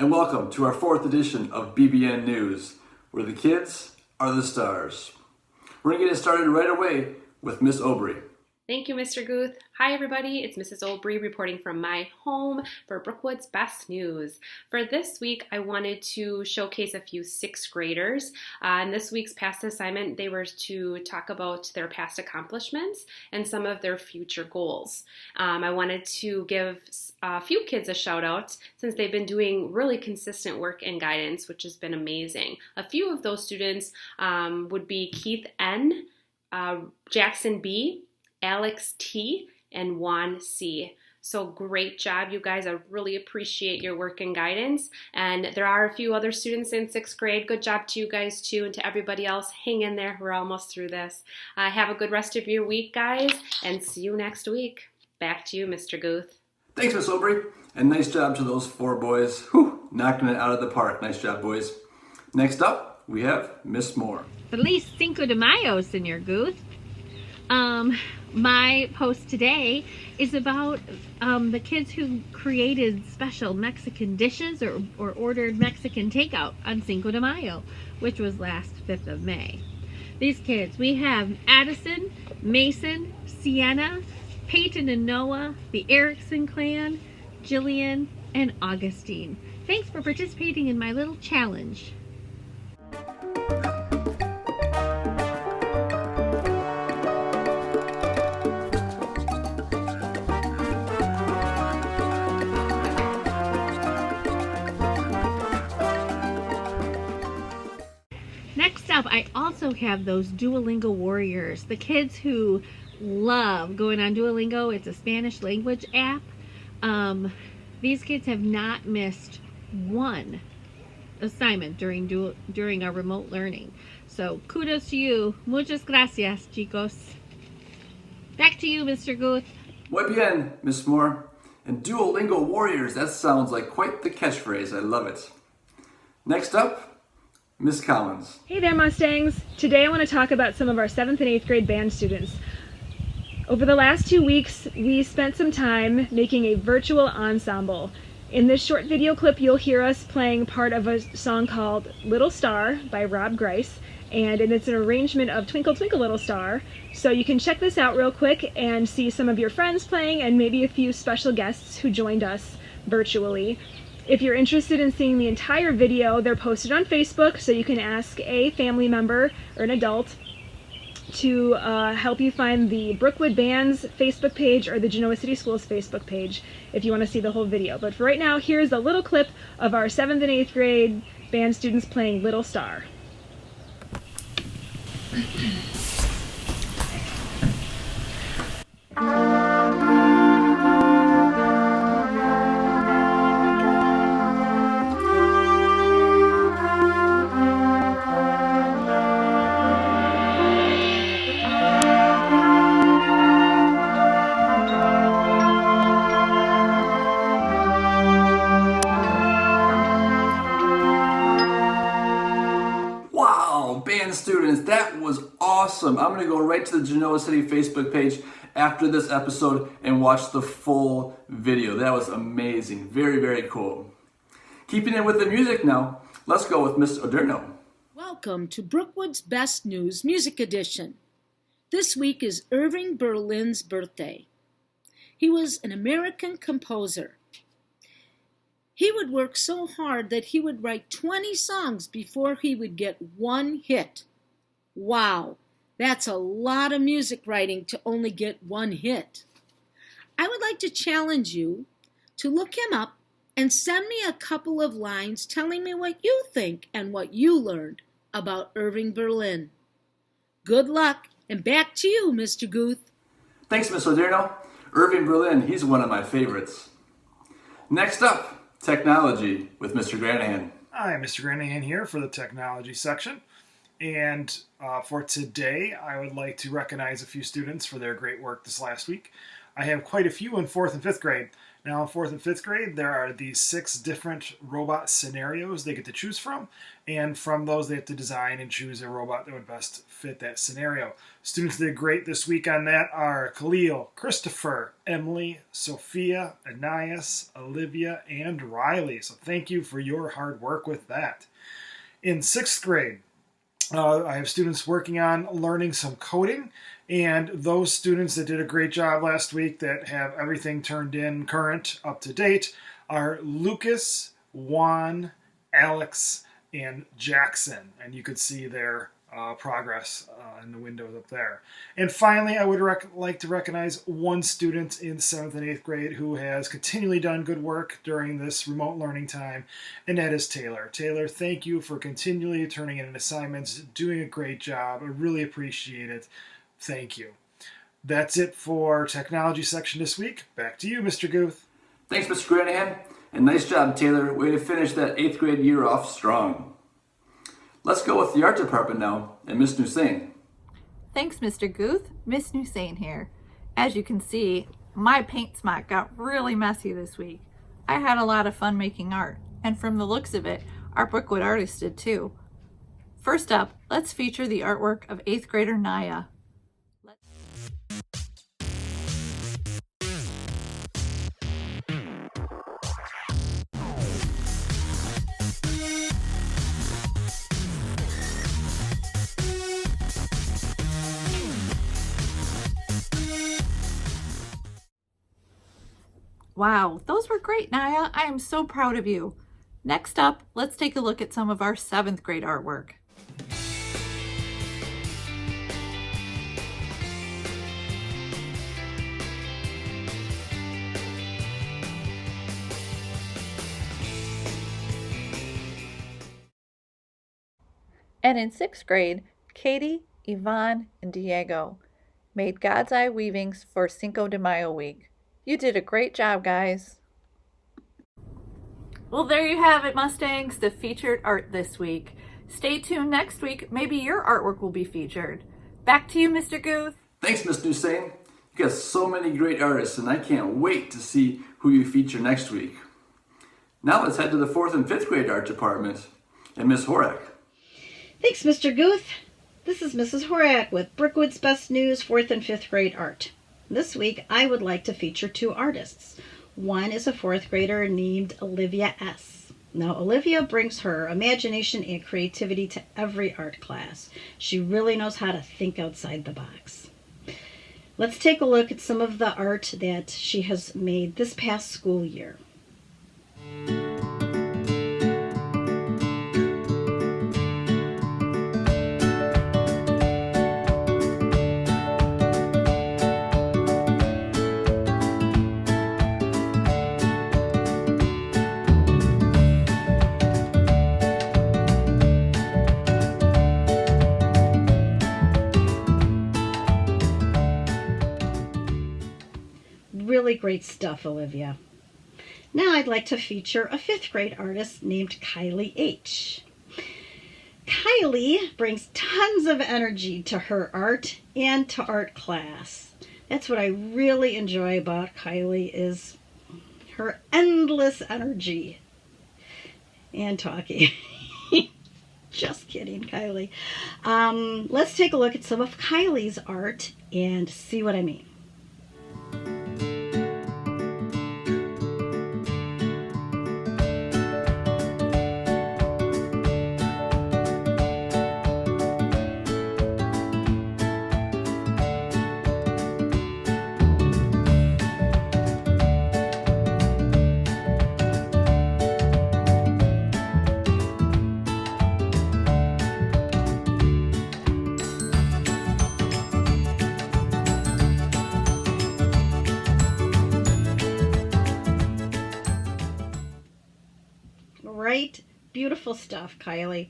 and welcome to our 4th edition of BBN News, where the kids are the stars. We're going to get it started right away with Miss Aubry. Thank you, Mr. Guth. Hi, everybody. It's Mrs. Aubry reporting from my home for Brookwood's Best News. For this week, I wanted to showcase a few 6th graders. In this week's past assignment, they were to talk about their past accomplishments and some of their future goals. I wanted to give a few kids a shout out since they've been doing really consistent work and guidance, which has been amazing. A few of those students would be Keith N., Jackson B., Alex T., and Juan C. So great job, you guys. I really appreciate your work and guidance. And there are a few other students in 6th grade. Good job to you guys too, and to everybody else. Hang in there. We're almost through this. Have a good rest of your week, guys, and see you next week. Back to you, Mr. Guth. Thanks, Miss Aubry. And nice job to those 4 boys. Whew, knocking it out of the park. Nice job, boys. Next up, we have Miss Moore. Feliz Cinco de Mayo, Senor Guth. My post today is about the kids who created special Mexican dishes or ordered Mexican takeout on Cinco de Mayo, which was last 5th of May. These kids, we have Addison, Mason, Sienna, Peyton and Noah, the Erickson clan, Jillian, and Augustine. Thanks for participating in my little challenge. Next up, I also have those Duolingo warriors, the kids who love going on Duolingo. It's a Spanish language app. These kids have not missed one assignment during our remote learning. So kudos to you. Muchas gracias, chicos. Back to you, Mr. Guth. Muy bien, Miss Moore. And Duolingo Warriors, that sounds like quite the catchphrase. I love it. Next up, Miss Collins. Hey there, Mustangs. Today I want to talk about some of our 7th and 8th grade band students. Over the last 2 weeks, we spent some time making a virtual ensemble. In this short video clip, you'll hear us playing part of a song called Little Star by Rob Grice, and it's an arrangement of Twinkle Twinkle Little Star. So you can check this out real quick and see some of your friends playing and maybe a few special guests who joined us virtually. If you're interested in seeing the entire video, they're posted on Facebook, so you can ask a family member or an adult to help you find the Brookwood Band's Facebook page or the Genoa City Schools Facebook page if you want to see the whole video. But for right now, here's a little clip of our 7th and 8th grade band students playing Little Star. Band students, that was awesome. I'm going to go right to the Genoa City Facebook page after this episode and watch the full video. That was amazing. Very, very cool. Keeping it with the music now, let's go with Miss Oderno. Welcome to Brookwood's Best News Music Edition. This week is Irving Berlin's birthday. He was an American composer. He would work so hard that he would write 20 songs before he would get one hit. Wow, that's a lot of music writing to only get one hit. I would like to challenge you to look him up and send me a couple of lines telling me what you think and what you learned about Irving Berlin. Good luck, and back to you, Mr. Guth. Thanks, Miss Oderno. Irving Berlin, he's one of my favorites. Next up, technology with Mr. Granahan. Hi, Mr. Granahan here for the technology section. And for today, I would like to recognize a few students for their great work this last week. I have quite a few in 4th and 5th grade. Now in 4th and 5th grade, there are these 6 different robot scenarios they get to choose from, and from those they have to design and choose a robot that would best fit that scenario. Students that did great this week on that are Khalil, Christopher, Emily, Sophia, Anais, Olivia, and Riley. So thank you for your hard work with that. In 6th grade, I have students working on learning some coding, and those students that did a great job last week that have everything turned in current, up to date, are Lucas, Juan, Alex, and Jackson. And you could see their progress in the windows up there. And finally, I would like to recognize one student in 7th and 8th grade who has continually done good work during this remote learning time, and that is Taylor. Taylor, thank you for continually turning in assignments, doing a great job. I really appreciate it. Thank you. That's it for technology section this week. Back to you, Mr. Guth. Thanks, Mr. Granahan, and nice job, Taylor. Way to finish that 8th grade year off strong. Let's go with the art department now, and Miss Nusain. Thanks, Mr. Guth. Miss Nusain here. As you can see, my paint smock got really messy this week. I had a lot of fun making art, and from the looks of it, our Brookwood artists did too. First up, let's feature the artwork of 8th grader Naya. Wow, those were great, Naya. I am so proud of you. Next up, let's take a look at some of our 7th grade artwork. And in 6th grade, Katie, Yvonne, and Diego made God's Eye weavings for Cinco de Mayo week. You did a great job, guys. Well, there you have it, Mustangs, the featured art this week. Stay tuned next week. Maybe your artwork will be featured. Back to you, Mr. Guth. Thanks, Miss Nusain. You got so many great artists, and I can't wait to see who you feature next week. Now let's head to the 4th and 5th grade art department and Miss Horak. Thanks, Mr. Guth. This is Mrs. Horak with Brookwood's Best News 4th and 5th grade art. This week, I would like to feature 2 artists. One is a 4th grader named Olivia S. Now, Olivia brings her imagination and creativity to every art class. She really knows how to think outside the box. Let's take a look at some of the art that she has made this past school year. Really great stuff, Olivia. Now I'd like to feature a 5th grade artist named Kylie H. Kylie brings tons of energy to her art and to art class. That's what I really enjoy about Kylie, is her endless energy and talking. Just kidding, Kylie. Let's take a look at some of Kylie's art and see what I mean. Right? Beautiful stuff, Kylie.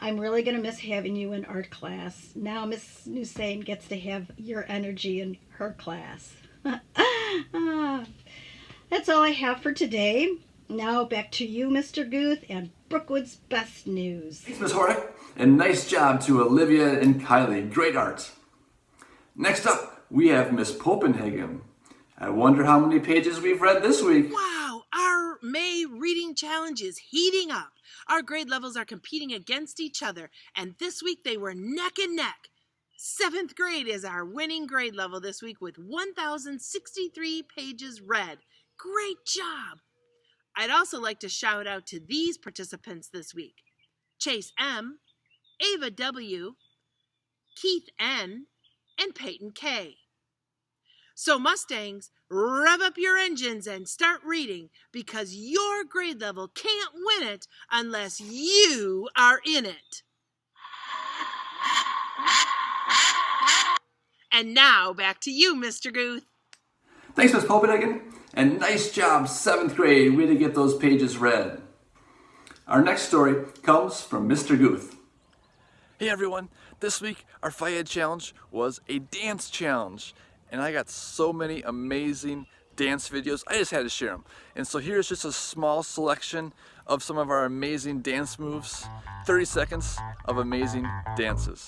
I'm really going to miss having you in art class. Now Miss Nusain gets to have your energy in her class. That's all I have for today. Now back to you, Mr. Guth, and Brookwood's Best News. Thanks, Miss Horak, and nice job to Olivia and Kylie. Great art. Next up, we have Miss Popenhagen. I wonder how many pages we've read this week. Wow, our May reading challenge is heating up. Our grade levels are competing against each other, and this week they were neck and neck. 7th grade is our winning grade level this week with 1,063 pages read. Great job! I'd also like to shout out to these participants this week: Chase M., Ava W., Keith N., and Peyton K. So Mustangs, rev up your engines and start reading, because your grade level can't win it unless you are in it. And now back to you, Mr. Guth. Thanks, Miss Popedigan, and nice job, 7th grade. Way to get those pages read. Our next story comes from Mr. Guth. Hey everyone, this week our Fayed challenge was a dance challenge, and I got so many amazing dance videos, I just had to share them. And so here's just a small selection of some of our amazing dance moves, 30 seconds of amazing dances.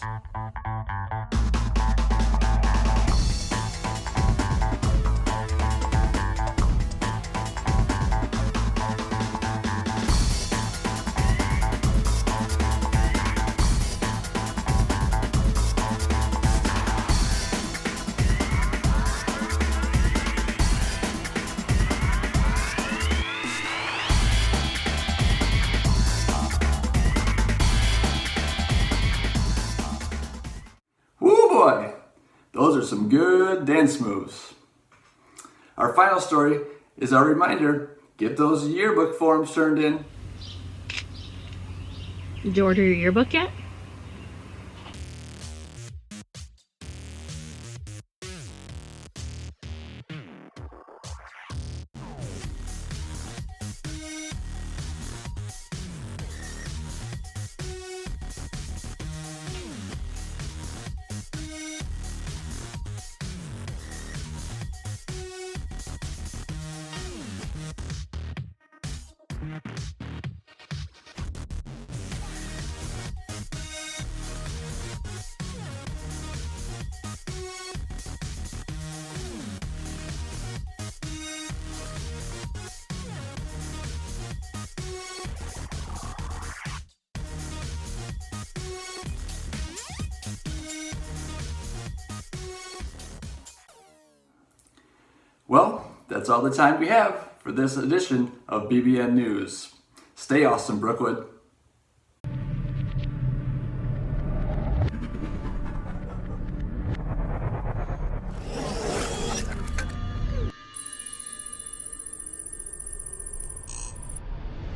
Boy, those are some good dance moves. Our final story is our reminder: get those yearbook forms turned in. Did you order your yearbook yet? Well, that's all the time we have for this edition of BBN News. Stay awesome, Brookwood.